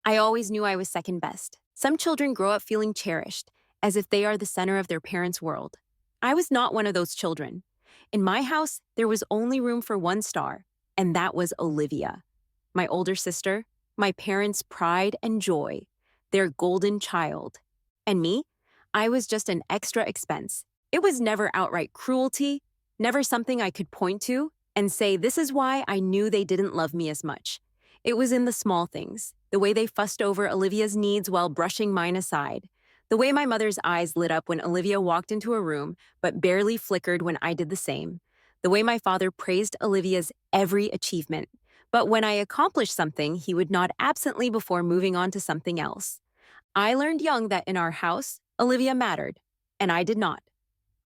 I always knew I was second best. Some children grow up feeling cherished, as if they are the center of their parents' world. I was not one of those children. In my house, there was only room for one star, and that was Olivia, my older sister, my parents' pride and joy, their golden child. And me? I was just an extra expense. It was never outright cruelty, never something I could point to and say, this is why I knew they didn't love me as much. It was in the small things, the way they fussed over Olivia's needs while brushing mine aside, the way my mother's eyes lit up when Olivia walked into a room but barely flickered when I did the same, the way my father praised Olivia's every achievement, but when I accomplished something, he would nod absently before moving on to something else. I learned young that in our house, Olivia mattered, and I did not.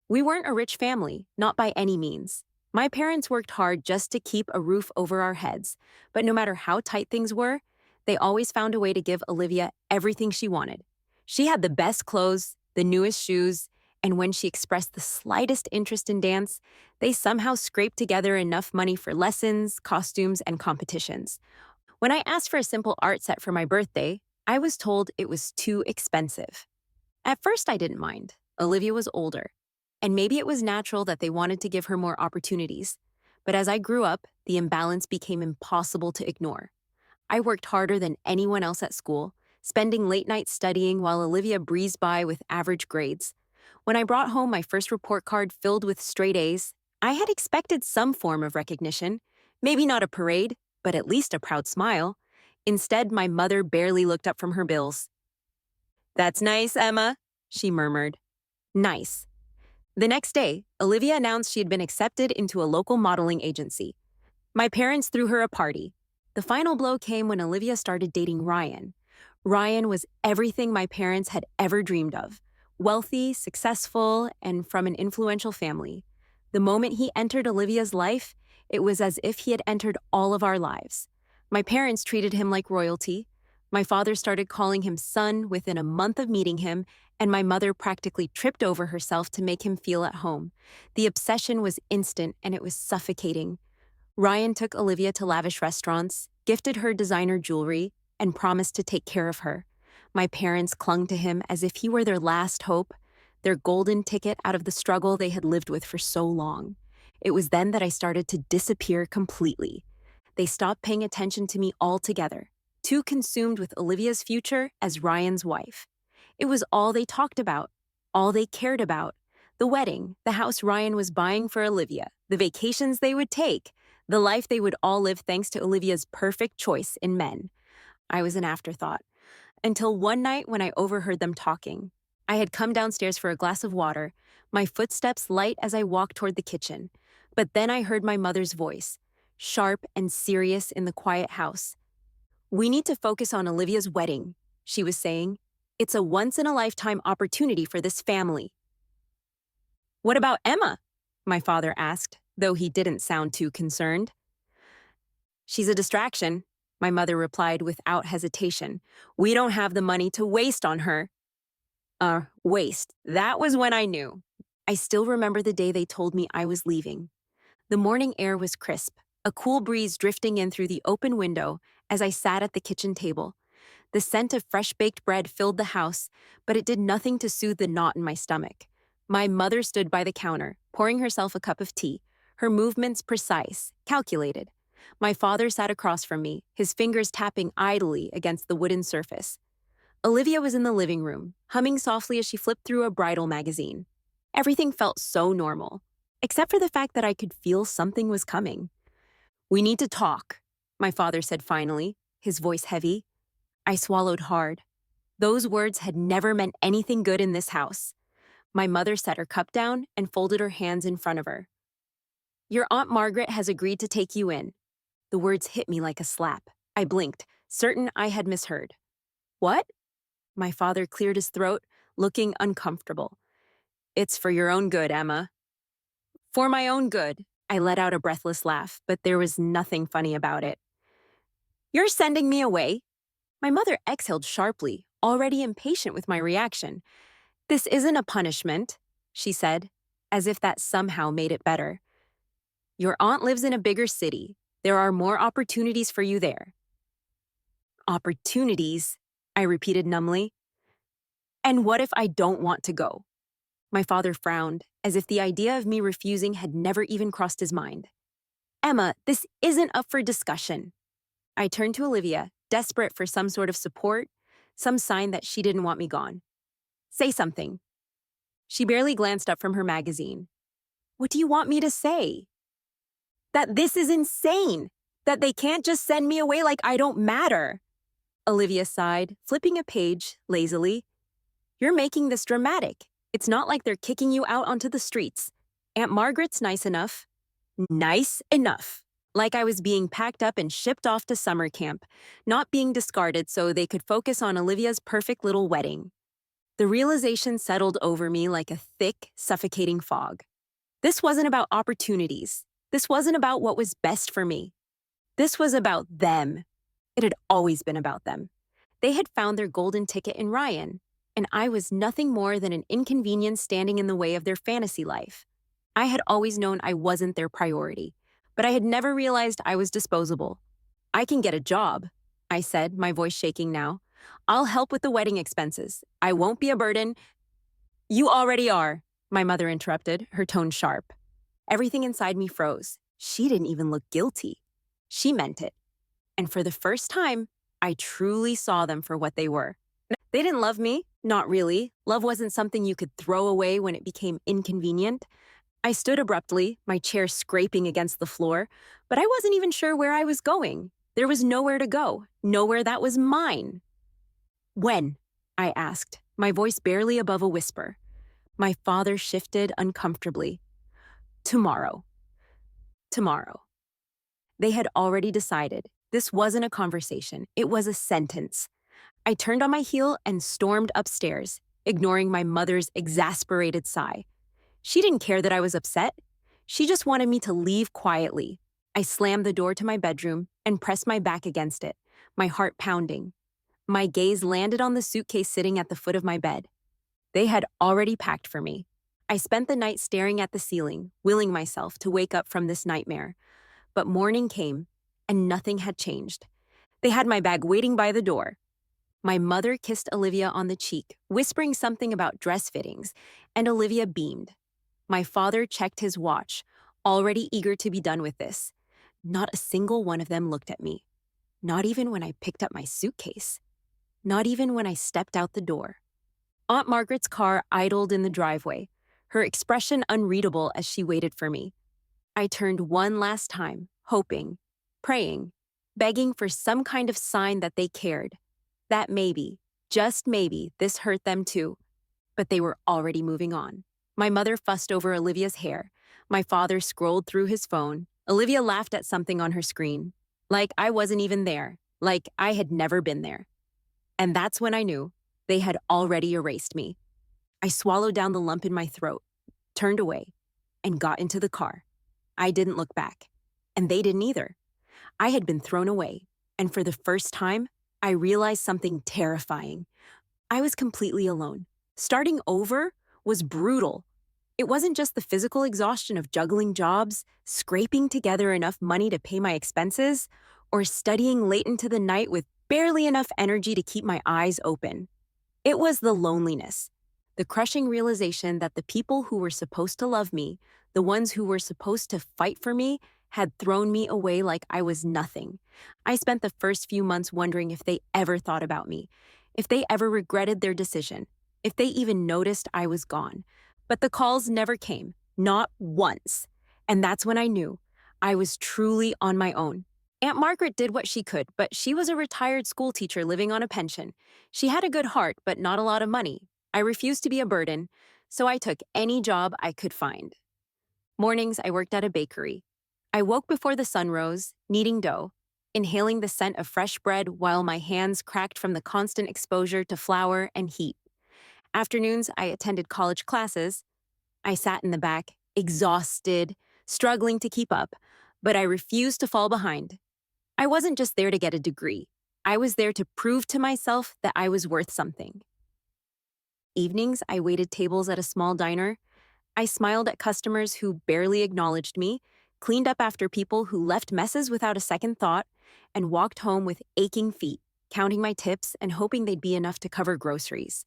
We weren't a rich family, not by any means. My parents worked hard just to keep a roof over our heads, but no matter how tight things were, they always found a way to give Olivia everything she wanted. She had the best clothes, the newest shoes, and when she expressed the slightest interest in dance, they somehow scraped together enough money for lessons, costumes, and competitions. When I asked for a simple art set for my birthday, I was told it was too expensive. At first, I didn't mind. Olivia was older, and maybe it was natural that they wanted to give her more opportunities. But as I grew up, the imbalance became impossible to ignore. I worked harder than anyone else at school, spending late nights studying while Olivia breezed by with average grades. When I brought home my first report card filled with straight A's, I had expected some form of recognition. Maybe not a parade, but at least a proud smile. Instead, my mother barely looked up from her bills. "That's nice, Emma," she murmured. Nice. The next day, Olivia announced she had been accepted into a local modeling agency. My parents threw her a party. The final blow came when Olivia started dating Ryan. Ryan was everything my parents had ever dreamed of. Wealthy, successful, and from an influential family. The moment he entered Olivia's life, it was as if he had entered all of our lives. My parents treated him like royalty. My father started calling him son within a month of meeting him, and my mother practically tripped over herself to make him feel at home. The obsession was instant, and it was suffocating. Ryan took Olivia to lavish restaurants, gifted her designer jewelry, and promised to take care of her. My parents clung to him as if he were their last hope, their golden ticket out of the struggle they had lived with for so long. It was then that I started to disappear completely. They stopped paying attention to me altogether, too consumed with Olivia's future as Ryan's wife. It was all they talked about, all they cared about. The wedding, the house Ryan was buying for Olivia, the vacations they would take, the life they would all live thanks to Olivia's perfect choice in men. I was an afterthought. Until one night when I overheard them talking. I had come downstairs for a glass of water, my footsteps light as I walked toward the kitchen. But then I heard my mother's voice, sharp and serious in the quiet house. "We need to focus on Olivia's wedding," she was saying. "It's a once-in-a-lifetime opportunity for this family." "What about Emma?" my father asked, though he didn't sound too concerned. "She's a distraction," my mother replied without hesitation. "We don't have the money to waste on her." Waste. That was when I knew. I still remember the day they told me I was leaving. The morning air was crisp, a cool breeze drifting in through the open window as I sat at the kitchen table. The scent of fresh-baked bread filled the house, but it did nothing to soothe the knot in my stomach. My mother stood by the counter, pouring herself a cup of tea, her movements precise, calculated. My father sat across from me, his fingers tapping idly against the wooden surface. Olivia was in the living room, humming softly as she flipped through a bridal magazine. Everything felt so normal, except for the fact that I could feel something was coming. "We need to talk," my father said finally, his voice heavy. I swallowed hard. Those words had never meant anything good in this house. My mother set her cup down and folded her hands in front of her. "Your Aunt Margaret has agreed to take you in." The words hit me like a slap. I blinked, certain I had misheard. "What?" My father cleared his throat, looking uncomfortable. "It's for your own good, Emma." "For my own good," I let out a breathless laugh, but there was nothing funny about it. "You're sending me away?" My mother exhaled sharply, already impatient with my reaction. "This isn't a punishment," she said, as if that somehow made it better. "Your aunt lives in a bigger city. There are more opportunities for you there." Opportunities, I repeated numbly. And what if I don't want to go? My father frowned, as if the idea of me refusing had never even crossed his mind. Emma, this isn't up for discussion. I turned to Olivia, desperate for some sort of support, some sign that she didn't want me gone. Say something. She barely glanced up from her magazine. What do you want me to say? That this is insane. That they can't just send me away like I don't matter. Olivia sighed, flipping a page lazily. You're making this dramatic. It's not like they're kicking you out onto the streets. Aunt Margaret's nice enough. Nice enough. Like I was being packed up and shipped off to summer camp, not being discarded so they could focus on Olivia's perfect little wedding. The realization settled over me like a thick, suffocating fog. This wasn't about opportunities. This wasn't about what was best for me. This was about them. It had always been about them. They had found their golden ticket in Ryan, and I was nothing more than an inconvenience standing in the way of their fantasy life. I had always known I wasn't their priority, but I had never realized I was disposable. I can get a job, I said, my voice shaking now. I'll help with the wedding expenses. I won't be a burden. You already are, my mother interrupted, her tone sharp. Everything inside me froze. She didn't even look guilty. She meant it. And for the first time, I truly saw them for what they were. They didn't love me. Not really. Love wasn't something you could throw away when it became inconvenient. I stood abruptly, my chair scraping against the floor, but I wasn't even sure where I was going. There was nowhere to go, nowhere that was mine. When? I asked, my voice barely above a whisper. My father shifted uncomfortably. Tomorrow. Tomorrow. They had already decided. This wasn't a conversation, it was a sentence. I turned on my heel and stormed upstairs, ignoring my mother's exasperated sigh. She didn't care that I was upset. She just wanted me to leave quietly. I slammed the door to my bedroom and pressed my back against it, my heart pounding. My gaze landed on the suitcase sitting at the foot of my bed. They had already packed for me. I spent the night staring at the ceiling, willing myself to wake up from this nightmare. But morning came, and nothing had changed. They had my bag waiting by the door. My mother kissed Olivia on the cheek, whispering something about dress fittings, and Olivia beamed. My father checked his watch, already eager to be done with this. Not a single one of them looked at me. Not even when I picked up my suitcase. Not even when I stepped out the door. Aunt Margaret's car idled in the driveway, her expression unreadable as she waited for me. I turned one last time, hoping, praying, begging for some kind of sign that they cared. That maybe, just maybe, this hurt them too. But they were already moving on. My mother fussed over Olivia's hair. My father scrolled through his phone. Olivia laughed at something on her screen. Like I wasn't even there. Like I had never been there. And that's when I knew they had already erased me. I swallowed down the lump in my throat, turned away, and got into the car. I didn't look back. And they didn't either. I had been thrown away. And for the first time, I realized something terrifying. I was completely alone. Starting over was brutal. It wasn't just the physical exhaustion of juggling jobs, scraping together enough money to pay my expenses, or studying late into the night with barely enough energy to keep my eyes open. It was the loneliness, the crushing realization that the people who were supposed to love me, the ones who were supposed to fight for me, had thrown me away like I was nothing. I spent the first few months wondering if they ever thought about me, if they ever regretted their decision, if they even noticed I was gone. But the calls never came, not once. And that's when I knew I was truly on my own. Aunt Margaret did what she could, but she was a retired school teacher living on a pension. She had a good heart, but not a lot of money. I refused to be a burden, so I took any job I could find. Mornings, I worked at a bakery. I woke before the sun rose, kneading dough, inhaling the scent of fresh bread while my hands cracked from the constant exposure to flour and heat. Afternoons, I attended college classes. I sat in the back, exhausted, struggling to keep up, but I refused to fall behind. I wasn't just there to get a degree. I was there to prove to myself that I was worth something. Evenings, I waited tables at a small diner. I smiled at customers who barely acknowledged me, cleaned up after people who left messes without a second thought, and walked home with aching feet. counting my tips and hoping they'd be enough to cover groceries.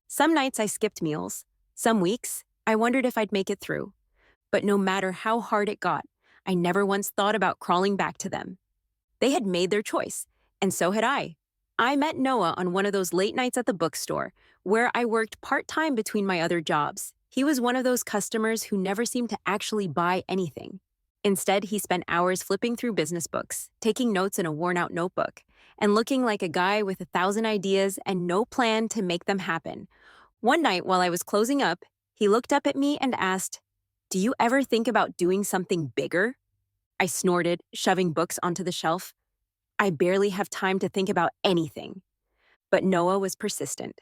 Some nights I skipped meals. Some weeks, I wondered if I'd make it through. But no matter how hard it got, I never once thought about crawling back to them. They had made their choice, and so had I. I met Noah on one of those late nights at the bookstore, where I worked part-time between my other jobs. He was one of those customers who never seemed to actually buy anything. Instead, he spent hours flipping through business books, taking notes in a worn-out notebook, and looking like a guy with 1,000 ideas and no plan to make them happen. One night while I was closing up, he looked up at me and asked, "Do you ever think about doing something bigger?" I snorted, shoving books onto the shelf. I barely have time to think about anything. But Noah was persistent.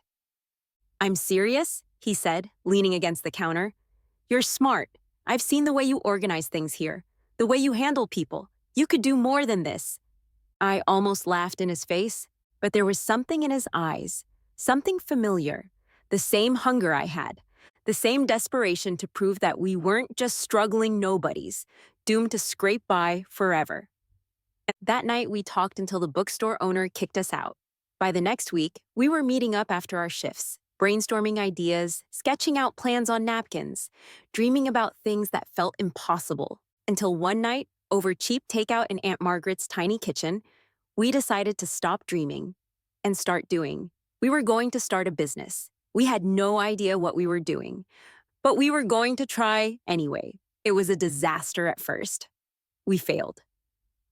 "I'm serious," he said, leaning against the counter. "You're smart. I've seen the way you organize things here, the way you handle people. You could do more than this." I almost laughed in his face, but there was something in his eyes, something familiar, the same hunger I had, the same desperation to prove that we weren't just struggling nobodies, doomed to scrape by forever. That night, we talked until the bookstore owner kicked us out. By the next week, we were meeting up after our shifts, brainstorming ideas, sketching out plans on napkins, dreaming about things that felt impossible. Until one night, over cheap takeout in Aunt Margaret's tiny kitchen, we decided to stop dreaming and start doing. We were going to start a business. We had no idea what we were doing, but we were going to try anyway. It was a disaster at first. We failed.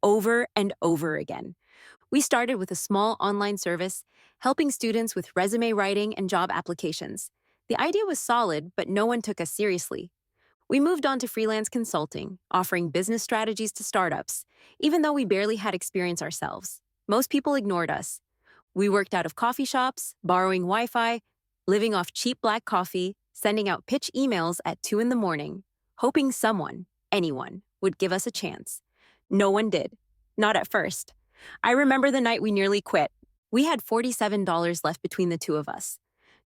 Over and over again. We started with a small online service, helping students with resume writing and job applications. The idea was solid, but no one took us seriously. We moved on to freelance consulting, offering business strategies to startups, even though we barely had experience ourselves. Most people ignored us. We worked out of coffee shops, borrowing Wi-Fi, living off cheap black coffee, sending out pitch emails at 2 in the morning, hoping someone, anyone, would give us a chance. No one did. Not at first. I remember the night we nearly quit. We had $47 left between the two of us.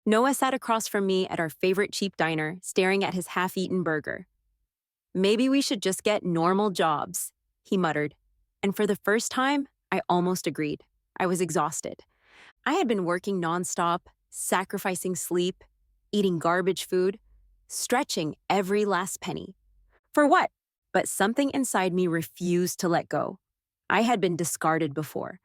Noah sat across from me at our favorite cheap diner, staring at his half-eaten burger. "Maybe we should just get normal jobs," he muttered. And for the first time, I almost agreed. I was exhausted. I had been working nonstop, sacrificing sleep, eating garbage food, stretching every last penny. For what? But something inside me refused to let go. I had been discarded before.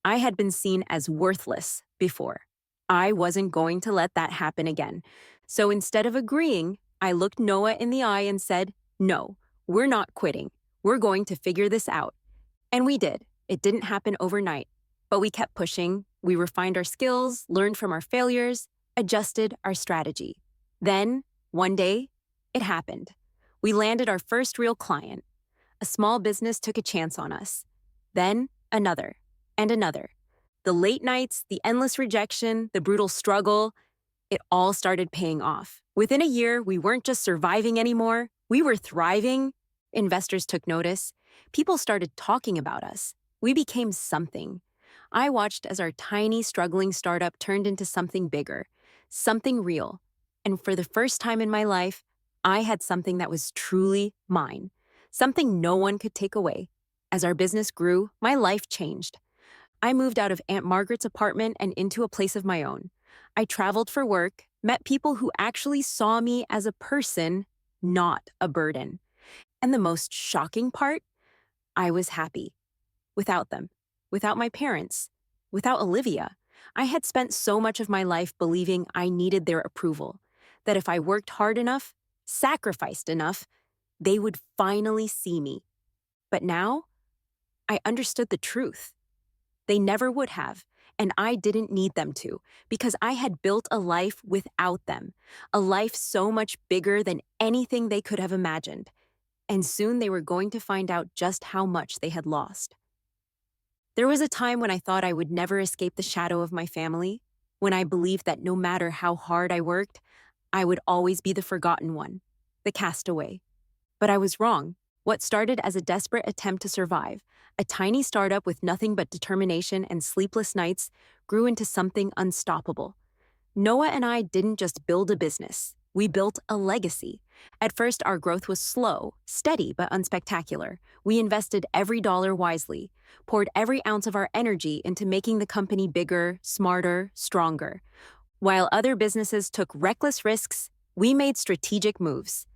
I had been seen as worthless before. I wasn't going to let that happen again. So instead of agreeing, I looked Noah in the eye and said, "No, we're not quitting. We're going to figure this out." And we did. It didn't happen overnight, but we kept pushing. We refined our skills, learned from our failures, adjusted our strategy. Then, one day, it happened. We landed our first real client. A small business took a chance on us. Then, another, and another. The late nights, the endless rejection, the brutal struggle, it all started paying off. Within a year, we weren't just surviving anymore, we were thriving. Investors took notice. People started talking about us. We became something. I watched as our tiny, struggling startup turned into something bigger, something real. And for the first time in my life, I had something that was truly mine, something no one could take away. As our business grew, my life changed. I moved out of Aunt Margaret's apartment and into a place of my own. I traveled for work, met people who actually saw me as a person, not a burden. And the most shocking part, I was happy. Without them, without my parents, without Olivia. I had spent so much of my life believing I needed their approval, that if I worked hard enough, sacrificed enough, they would finally see me. But now, I understood the truth. They never would have, and I didn't need them to, because I had built a life without them, a life so much bigger than anything they could have imagined. And soon they were going to find out just how much they had lost. There was a time when I thought I would never escape the shadow of my family, when I believed that no matter how hard I worked, I would always be the forgotten one, the castaway. But I was wrong. What started as a desperate attempt to survive, a tiny startup with nothing but determination and sleepless nights, grew into something unstoppable. Noah and I didn't just build a business. We built a legacy. At first, our growth was slow, steady, but unspectacular. We invested every dollar wisely, poured every ounce of our energy into making the company bigger, smarter, stronger. While other businesses took reckless risks, we made strategic moves.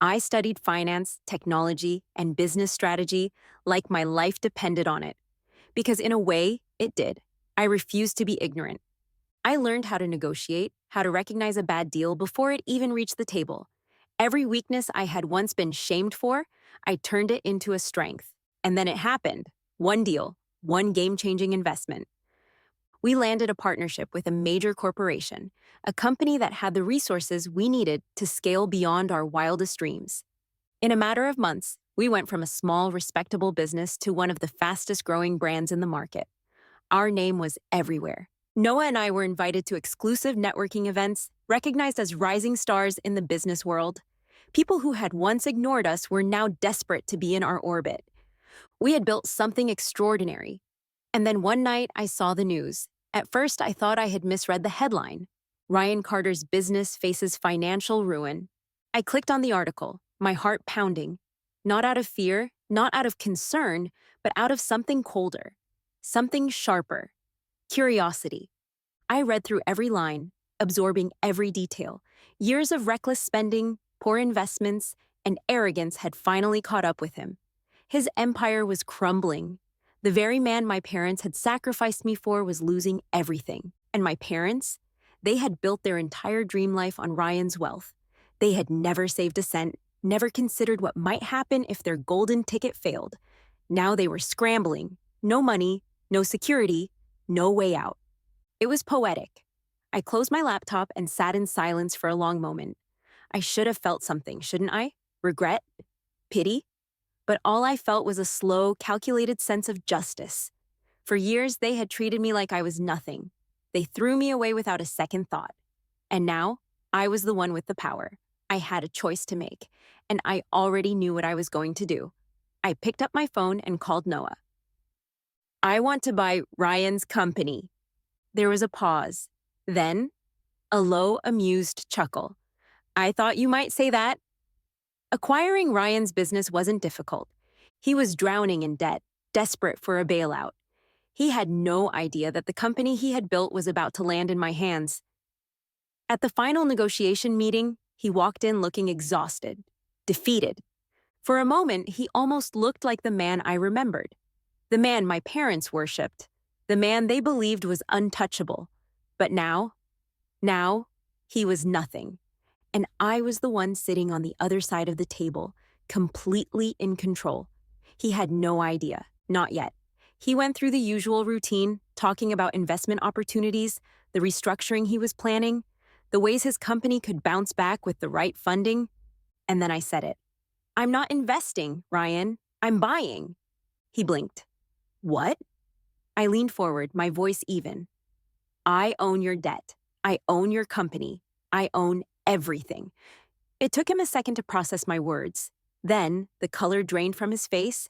I studied finance, technology, and business strategy like my life depended on it. Because in a way, it did. I refused to be ignorant. I learned how to negotiate, how to recognize a bad deal before it even reached the table. Every weakness I had once been shamed for, I turned it into a strength. And then it happened. One deal, one game-changing investment. We landed a partnership with a major corporation, a company that had the resources we needed to scale beyond our wildest dreams. In a matter of months, we went from a small, respectable business to one of the fastest-growing brands in the market. Our name was everywhere. Noah and I were invited to exclusive networking events, recognized as rising stars in the business world. People who had once ignored us were now desperate to be in our orbit. We had built something extraordinary. And then one night, I saw the news. At first, I thought I had misread the headline. Ryan Carter's business faces financial ruin. I clicked on the article, my heart pounding. Not out of fear, not out of concern, but out of something colder. Something sharper. Curiosity. I read through every line, absorbing every detail. Years of reckless spending, poor investments, and arrogance had finally caught up with him. His empire was crumbling. The very man my parents had sacrificed me for was losing everything. And my parents? They had built their entire dream life on Ryan's wealth. They had never saved a cent, never considered what might happen if their golden ticket failed. Now they were scrambling. No money, no security, no way out. It was poetic. I closed my laptop and sat in silence for a long moment. I should have felt something, shouldn't I? Regret? Pity? But all I felt was a slow, calculated sense of justice. For years, they had treated me like I was nothing. They threw me away without a second thought. And now, I was the one with the power. I had a choice to make, and I already knew what I was going to do. I picked up my phone and called Noah. I want to buy Ryan's company. There was a pause. Then, a low, amused chuckle. I thought you might say that. Acquiring Ryan's business wasn't difficult. He was drowning in debt, desperate for a bailout. He had no idea that the company he had built was about to land in my hands. At the final negotiation meeting, he walked in looking exhausted, defeated. For a moment, he almost looked like the man I remembered. The man my parents worshipped. The man they believed was untouchable. But now, he was nothing. And I was the one sitting on the other side of the table, completely in control. He had no idea, not yet. He went through the usual routine, talking about investment opportunities, the restructuring he was planning, the ways his company could bounce back with the right funding. And then I said it. I'm not investing, Ryan. I'm buying. He blinked. What? I leaned forward, my voice even. I own your debt. I own your company. I own everything. It took him a second to process my words. Then, the color drained from his face.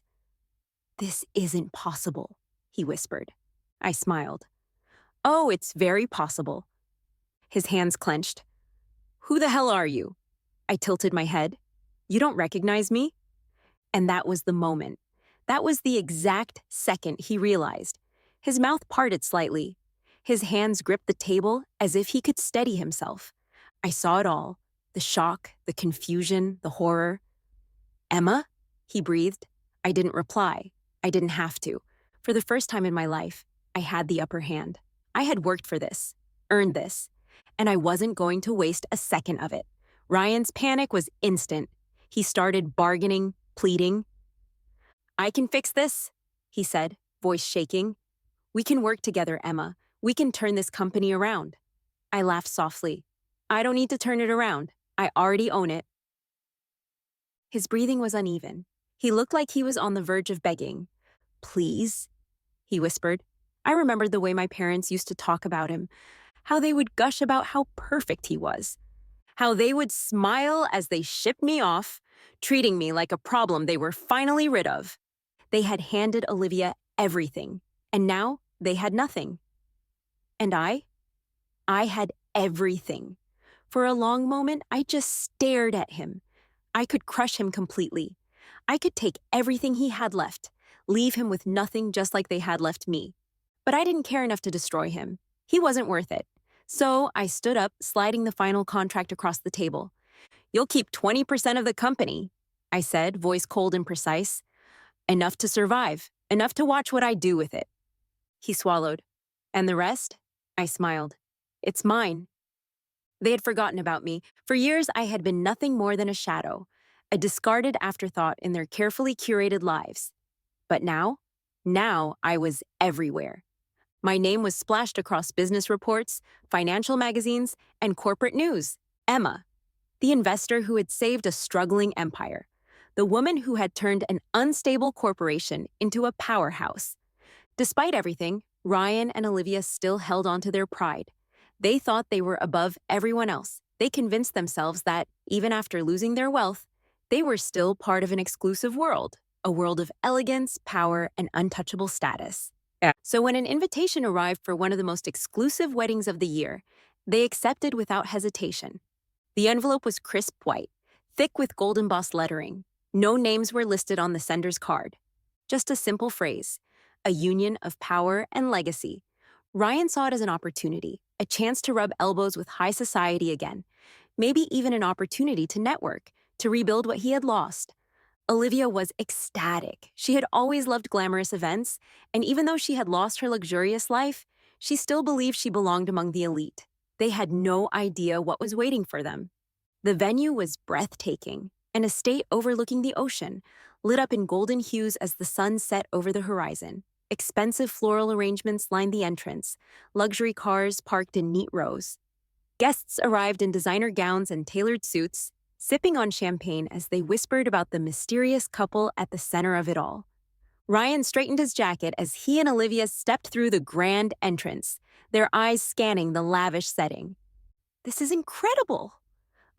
This isn't possible, he whispered. I smiled. Oh, it's very possible. His hands clenched. Who the hell are you? I tilted my head. You don't recognize me? And that was the moment. That was the exact second he realized. His mouth parted slightly. His hands gripped the table as if he could steady himself. I saw it all. The shock, the confusion, the horror. Emma? He breathed. I didn't reply. I didn't have to. For the first time in my life, I had the upper hand. I had worked for this, earned this, and I wasn't going to waste a second of it. Ryan's panic was instant. He started bargaining, pleading. I can fix this, he said, voice shaking. We can work together, Emma. We can turn this company around. I laughed softly. I don't need to turn it around. I already own it. His breathing was uneven. He looked like he was on the verge of begging. Please, he whispered. I remembered the way my parents used to talk about him, how they would gush about how perfect he was, how they would smile as they shipped me off, treating me like a problem they were finally rid of. They had handed Olivia everything, and now they had nothing. And I had everything. For a long moment, I just stared at him. I could crush him completely. I could take everything he had left, leave him with nothing just like they had left me. But I didn't care enough to destroy him. He wasn't worth it. So I stood up, sliding the final contract across the table. "You'll keep 20% of the company," I said, voice cold and precise. "Enough to survive, enough to watch what I do with it." He swallowed. "And the rest?" I smiled. "It's mine." They had forgotten about me. For years, I had been nothing more than a shadow, a discarded afterthought in their carefully curated lives. But now I was everywhere. My name was splashed across business reports, financial magazines, and corporate news. Emma, the investor who had saved a struggling empire, the woman who had turned an unstable corporation into a powerhouse. Despite everything, Ryan and Olivia still held on to their pride. They thought they were above everyone else. They convinced themselves that, even after losing their wealth, they were still part of an exclusive world, a world of elegance, power, and untouchable status. So when an invitation arrived for one of the most exclusive weddings of the year, they accepted without hesitation. The envelope was crisp white, thick with gold embossed lettering. No names were listed on the sender's card. Just a simple phrase, a union of power and legacy. Ryan saw it as an opportunity, a chance to rub elbows with high society again, maybe even an opportunity to network, to rebuild what he had lost. Olivia was ecstatic. She had always loved glamorous events, and even though she had lost her luxurious life, she still believed she belonged among the elite. They had no idea what was waiting for them. The venue was breathtaking, an estate overlooking the ocean, lit up in golden hues as the sun set over the horizon. Expensive floral arrangements lined the entrance, luxury cars parked in neat rows. Guests arrived in designer gowns and tailored suits, sipping on champagne as they whispered about the mysterious couple at the center of it all. Ryan straightened his jacket as he and Olivia stepped through the grand entrance, their eyes scanning the lavish setting. "This is incredible,"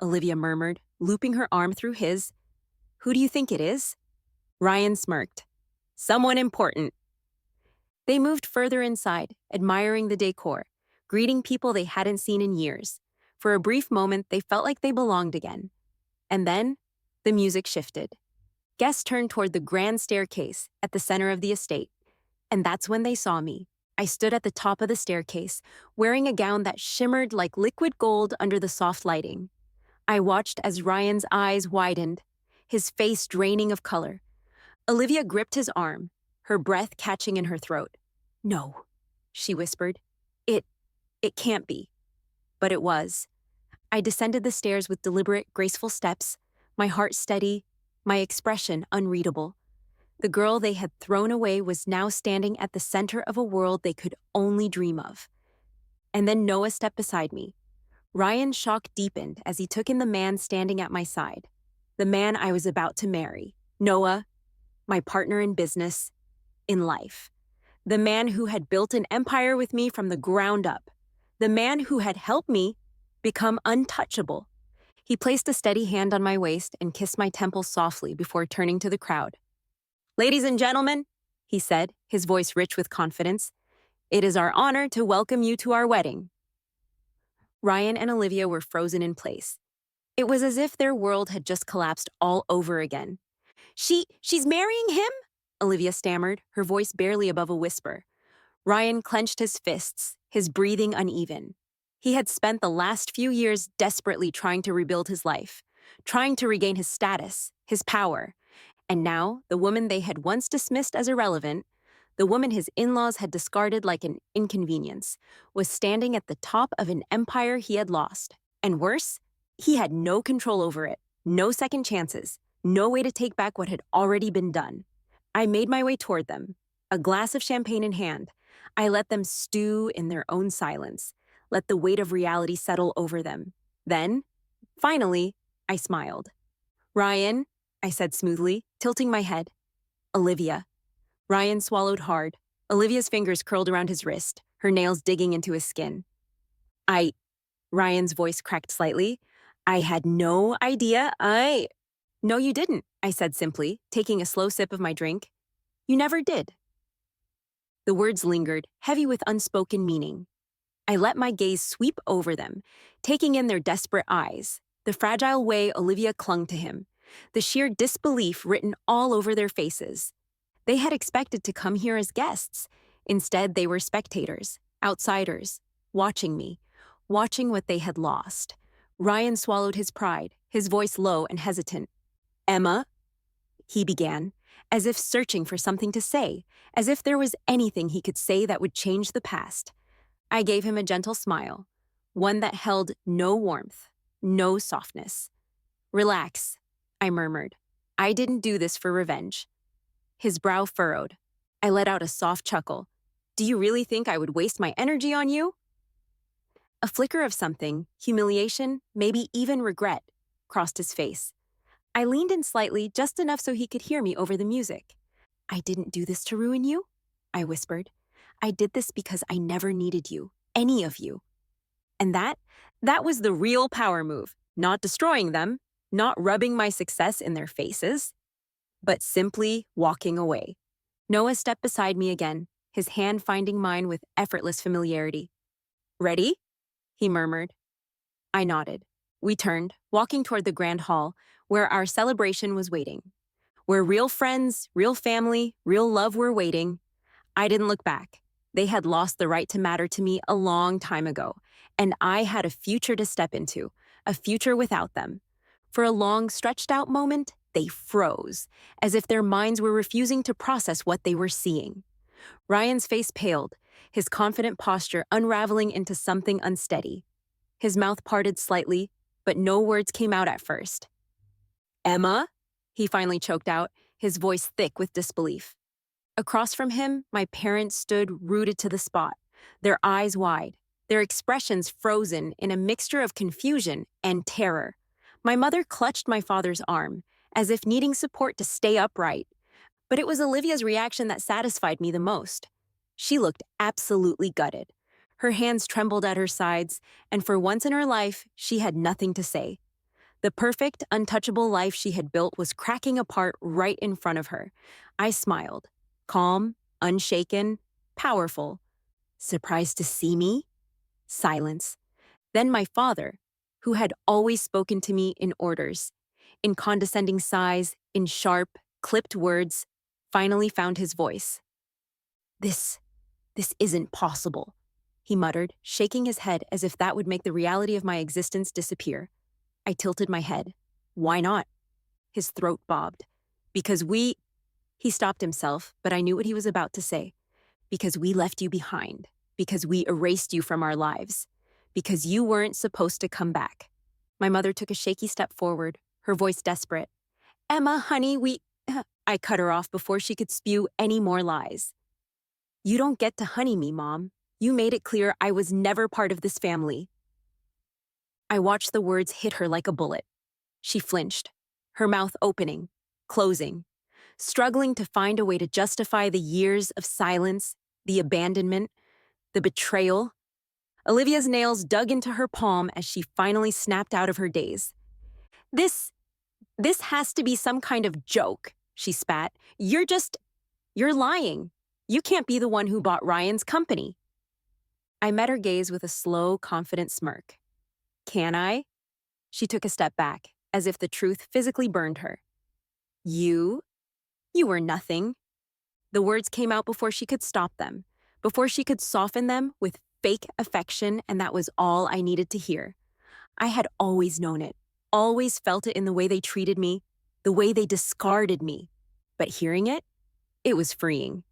Olivia murmured, looping her arm through his. "Who do you think it is?" Ryan smirked. "Someone important." They moved further inside, admiring the decor, greeting people they hadn't seen in years. For a brief moment, they felt like they belonged again. And then, the music shifted. Guests turned toward the grand staircase at the center of the estate. And that's when they saw me. I stood at the top of the staircase, wearing a gown that shimmered like liquid gold under the soft lighting. I watched as Ryan's eyes widened, his face draining of color. Olivia gripped his arm, her breath catching in her throat. "No," she whispered. It can't be." But it was. I descended the stairs with deliberate, graceful steps, my heart steady, my expression unreadable. The girl they had thrown away was now standing at the center of a world they could only dream of. And then Noah stepped beside me. Ryan's shock deepened as he took in the man standing at my side, the man I was about to marry. Noah, my partner in business, in life. The man who had built an empire with me from the ground up. The man who had helped me become untouchable. He placed a steady hand on my waist and kissed my temples softly before turning to the crowd. "Ladies and gentlemen," he said, his voice rich with confidence, "it is our honor to welcome you to our wedding." Ryan and Olivia were frozen in place. It was as if their world had just collapsed all over again. She's marrying him?" Olivia stammered, her voice barely above a whisper. Ryan clenched his fists, his breathing uneven. He had spent the last few years desperately trying to rebuild his life, trying to regain his status, his power. And now, the woman they had once dismissed as irrelevant, the woman his in-laws had discarded like an inconvenience, was standing at the top of an empire he had lost. And worse, he had no control over it, no second chances, no way to take back what had already been done. I made my way toward them, a glass of champagne in hand. I let them stew in their own silence, let the weight of reality settle over them. Then, finally, I smiled. "Ryan," I said smoothly, tilting my head. "Olivia." Ryan swallowed hard. Olivia's fingers curled around his wrist, her nails digging into his skin. Ryan's voice cracked slightly. "I had no idea No, you didn't," I said simply, taking a slow sip of my drink. "You never did." The words lingered, heavy with unspoken meaning. I let my gaze sweep over them, taking in their desperate eyes, the fragile way Olivia clung to him, the sheer disbelief written all over their faces. They had expected to come here as guests. Instead, they were spectators, outsiders, watching me, watching what they had lost. Ryan swallowed his pride, his voice low and hesitant. "Emma," he began, as if searching for something to say, as if there was anything he could say that would change the past. I gave him a gentle smile, one that held no warmth, no softness. "Relax," I murmured. "I didn't do this for revenge." His brow furrowed. I let out a soft chuckle. "Do you really think I would waste my energy on you?" A flicker of something, humiliation, maybe even regret, crossed his face. I leaned in slightly, just enough so he could hear me over the music. "I didn't do this to ruin you," I whispered. "I did this because I never needed you, any of you." And that was the real power move, not destroying them, not rubbing my success in their faces, but simply walking away. Noah stepped beside me again, his hand finding mine with effortless familiarity. "Ready?" he murmured. I nodded. We turned, walking toward the grand hall, where our celebration was waiting. Where real friends, real family, real love were waiting. I didn't look back. They had lost the right to matter to me a long time ago, and I had a future to step into, a future without them. For a long, stretched-out moment, they froze, as if their minds were refusing to process what they were seeing. Ryan's face paled, his confident posture unraveling into something unsteady. His mouth parted slightly, but no words came out at first. "Emma?" he finally choked out, his voice thick with disbelief. Across from him, my parents stood rooted to the spot, their eyes wide, their expressions frozen in a mixture of confusion and terror. My mother clutched my father's arm, as if needing support to stay upright. But it was Olivia's reaction that satisfied me the most. She looked absolutely gutted. Her hands trembled at her sides, and for once in her life, she had nothing to say. The perfect, untouchable life she had built was cracking apart right in front of her. I smiled. Calm, unshaken, powerful. Surprised to see me? Silence. Then my father, who had always spoken to me in orders, in condescending sighs, in sharp, clipped words, finally found his voice. This isn't possible," he muttered, shaking his head as if that would make the reality of my existence disappear. I tilted my head. "Why not?" His throat bobbed. "Because He stopped himself, but I knew what he was about to say. "Because we left you behind. Because we erased you from our lives. Because you weren't supposed to come back." My mother took a shaky step forward, her voice desperate. "Emma, honey, I cut her off before she could spew any more lies. "You don't get to honey me, Mom. You made it clear I was never part of this family." I watched the words hit her like a bullet. She flinched, her mouth opening, closing, struggling to find a way to justify the years of silence, the abandonment, the betrayal. Olivia's nails dug into her palm as she finally snapped out of her daze. This has to be some kind of joke," she spat. You're lying. You can't be the one who bought Ryan's company." I met her gaze with a slow, confident smirk. "Can I?" She took a step back, as if the truth physically burned her. You were nothing." The words came out before she could stop them, before she could soften them with fake affection, and that was all I needed to hear. I had always known it, always felt it in the way they treated me, the way they discarded me. But hearing it was freeing.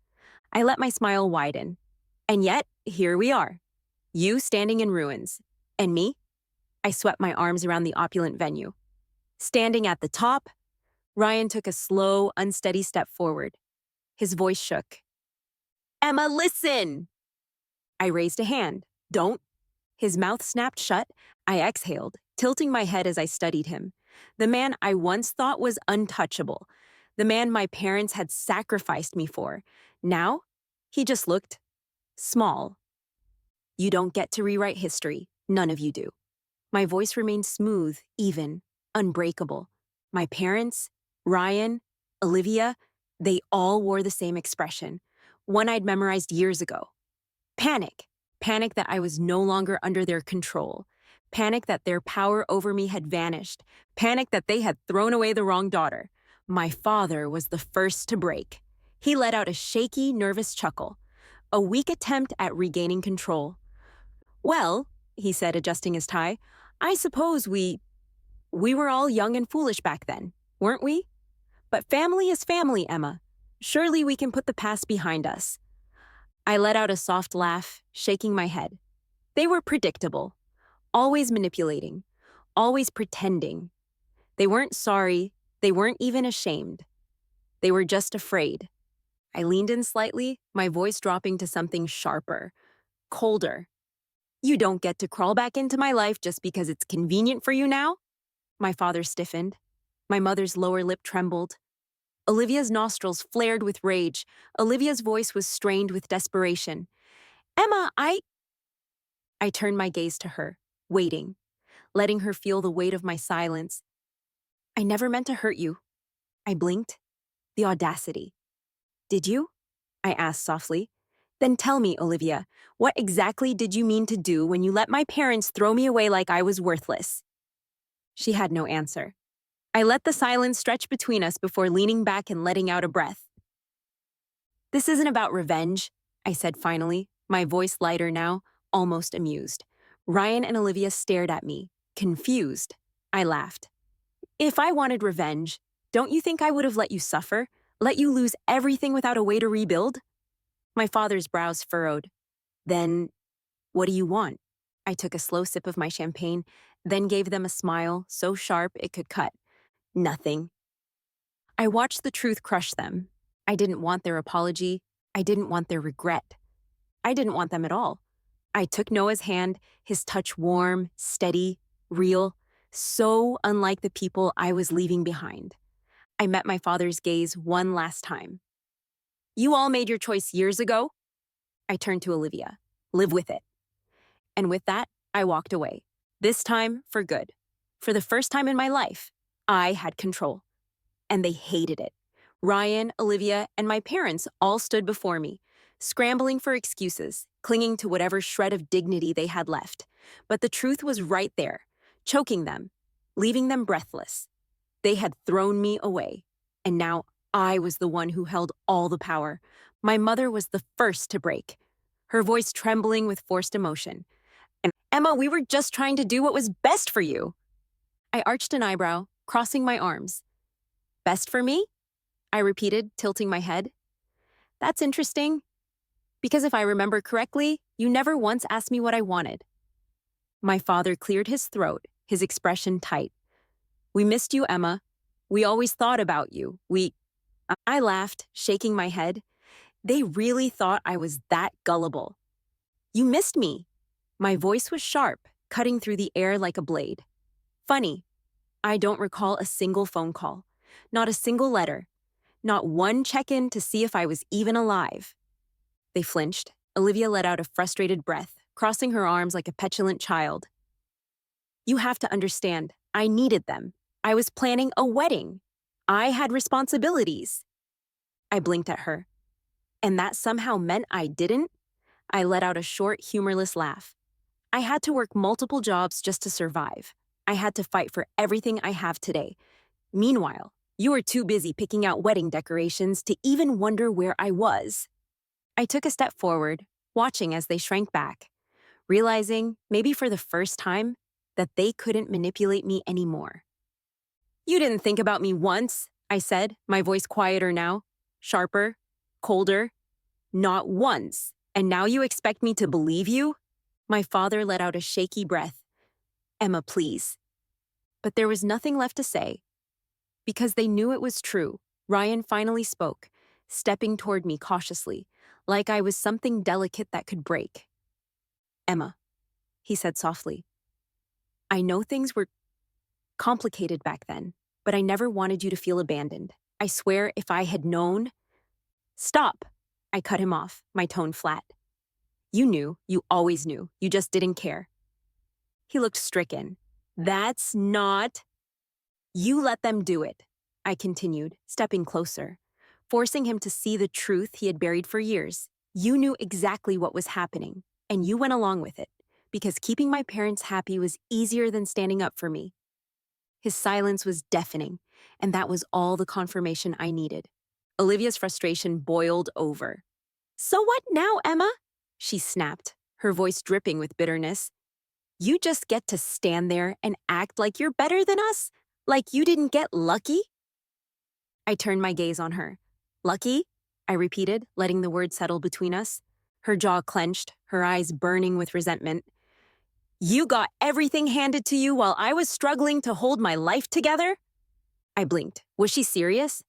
I let my smile widen. And yet, here we are. You standing in ruins. And me? I swept my arms around the opulent venue. Standing at the top, Ryan took a slow, unsteady step forward. His voice shook. "Emma, listen!" I raised a hand. "Don't." His mouth snapped shut. I exhaled, tilting my head as I studied him. The man I once thought was untouchable. The man my parents had sacrificed me for. Now, he just looked small. "You don't get to rewrite history. None of you do." My voice remained smooth, even, unbreakable. My parents, Ryan, Olivia, they all wore the same expression, one I'd memorized years ago. Panic. Panic that I was no longer under their control. Panic that their power over me had vanished. Panic that they had thrown away the wrong daughter. My father was the first to break. He let out a shaky, nervous chuckle, a weak attempt at regaining control. Well, he said, adjusting his tie, I suppose we were all young and foolish back then, weren't we? But family is family, Emma. Surely we can put the past behind us. I let out a soft laugh, shaking my head. They were predictable, always manipulating, always pretending. They weren't sorry, they weren't even ashamed. They were just afraid. I leaned in slightly, my voice dropping to something sharper, colder. You don't get to crawl back into my life just because it's convenient for you now? My father stiffened. My mother's lower lip trembled. Olivia's nostrils flared with rage. Olivia's voice was strained with desperation. Emma, I turned my gaze to her, waiting, letting her feel the weight of my silence. I never meant to hurt you. I blinked. The audacity. Did you? I asked softly. Then tell me, Olivia, what exactly did you mean to do when you let my parents throw me away like I was worthless? She had no answer. I let the silence stretch between us before leaning back and letting out a breath. This isn't about revenge, I said finally, my voice lighter now, almost amused. Ryan and Olivia stared at me, confused. I laughed. If I wanted revenge, don't you think I would have let you suffer? Let you lose everything without a way to rebuild? My father's brows furrowed. Then, what do you want? I took a slow sip of my champagne, then gave them a smile so sharp it could cut. Nothing. I watched the truth crush them. I didn't want their apology. I didn't want their regret. I didn't want them at all. I took Noah's hand, his touch warm, steady, real, so unlike the people I was leaving behind. I met my father's gaze one last time. You all made your choice years ago. I turned to Olivia. Live with it. And with that, I walked away. This time, for good. For the first time in my life, I had control. And they hated it. Ryan, Olivia, and my parents all stood before me, scrambling for excuses, clinging to whatever shred of dignity they had left. But the truth was right there, choking them, leaving them breathless. They had thrown me away, and now I was the one who held all the power. My mother was the first to break, her voice trembling with forced emotion. And Emma, we were just trying to do what was best for you. I arched an eyebrow, crossing my arms. Best for me? I repeated, tilting my head. That's interesting, because if I remember correctly, you never once asked me what I wanted. My father cleared his throat, his expression tight. We missed you, Emma. We always thought about you. I laughed, shaking my head. They really thought I was that gullible. You missed me. My voice was sharp, cutting through the air like a blade. Funny, I don't recall a single phone call, not a single letter, not one check-in to see if I was even alive. They flinched. Olivia let out a frustrated breath, crossing her arms like a petulant child. You have to understand, I needed them. I was planning a wedding. I had responsibilities. I blinked at her. And that somehow meant I didn't? I let out a short, humorless laugh. I had to work multiple jobs just to survive. I had to fight for everything I have today. Meanwhile, you were too busy picking out wedding decorations to even wonder where I was. I took a step forward, watching as they shrank back, realizing, maybe for the first time, that they couldn't manipulate me anymore. You didn't think about me once, I said, my voice quieter now, sharper, colder. Not once. And now you expect me to believe you? My father let out a shaky breath. Emma, please. But there was nothing left to say. Because they knew it was true, Ryan finally spoke, stepping toward me cautiously, like I was something delicate that could break. Emma, he said softly. I know things were complicated back then, but I never wanted you to feel abandoned. I swear if I had known... Stop! I cut him off, my tone flat. You knew, you always knew, you just didn't care. He looked stricken. That's not... You let them do it, I continued, stepping closer, forcing him to see the truth he had buried for years. You knew exactly what was happening. And you went along with it, because keeping my parents happy was easier than standing up for me. His silence was deafening, and that was all the confirmation I needed. Olivia's frustration boiled over. So what now, Emma? She snapped, her voice dripping with bitterness. You just get to stand there and act like you're better than us? Like you didn't get lucky? I turned my gaze on her. Lucky? I repeated, letting the word settle between us. Her jaw clenched, her eyes burning with resentment. You got everything handed to you while I was struggling to hold my life together? I blinked. Was she serious?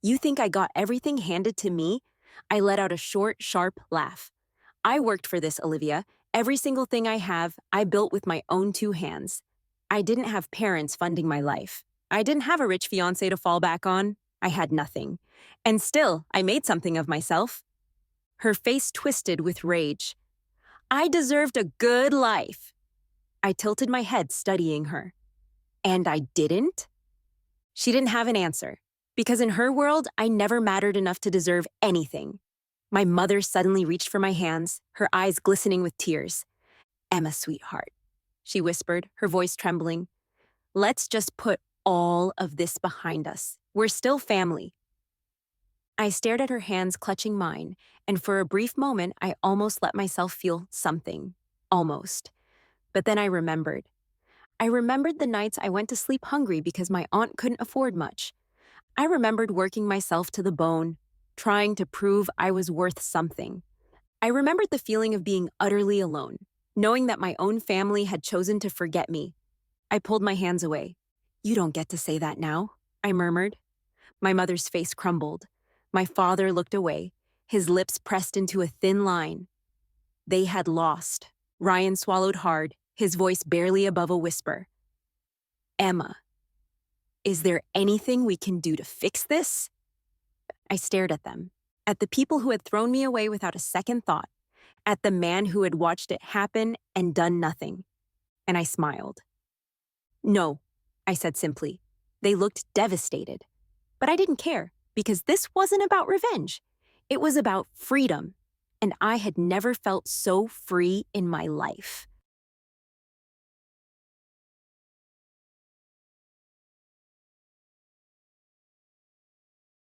You think I got everything handed to me? I let out a short, sharp laugh. I worked for this, Olivia. Every single thing I have, I built with my own two hands. I didn't have parents funding my life. I didn't have a rich fiancé to fall back on. I had nothing. And still, I made something of myself. Her face twisted with rage. I deserved a good life. I tilted my head, studying her. And I didn't? She didn't have an answer, because in her world, I never mattered enough to deserve anything. My mother suddenly reached for my hands, her eyes glistening with tears. Emma, sweetheart, she whispered, her voice trembling. Let's just put all of this behind us. We're still family. I stared at her hands clutching mine, and for a brief moment, I almost let myself feel something. Almost. But then I remembered. I remembered the nights I went to sleep hungry because my aunt couldn't afford much. I remembered working myself to the bone, trying to prove I was worth something. I remembered the feeling of being utterly alone, knowing that my own family had chosen to forget me. I pulled my hands away. You don't get to say that now, I murmured. My mother's face crumbled. My father looked away, his lips pressed into a thin line. They had lost. Ryan swallowed hard, his voice barely above a whisper. Emma, is there anything we can do to fix this? I stared at them, at the people who had thrown me away without a second thought, at the man who had watched it happen and done nothing. And I smiled. No, I said simply. They looked devastated. But I didn't care, because this wasn't about revenge. It was about freedom, and I had never felt so free in my life.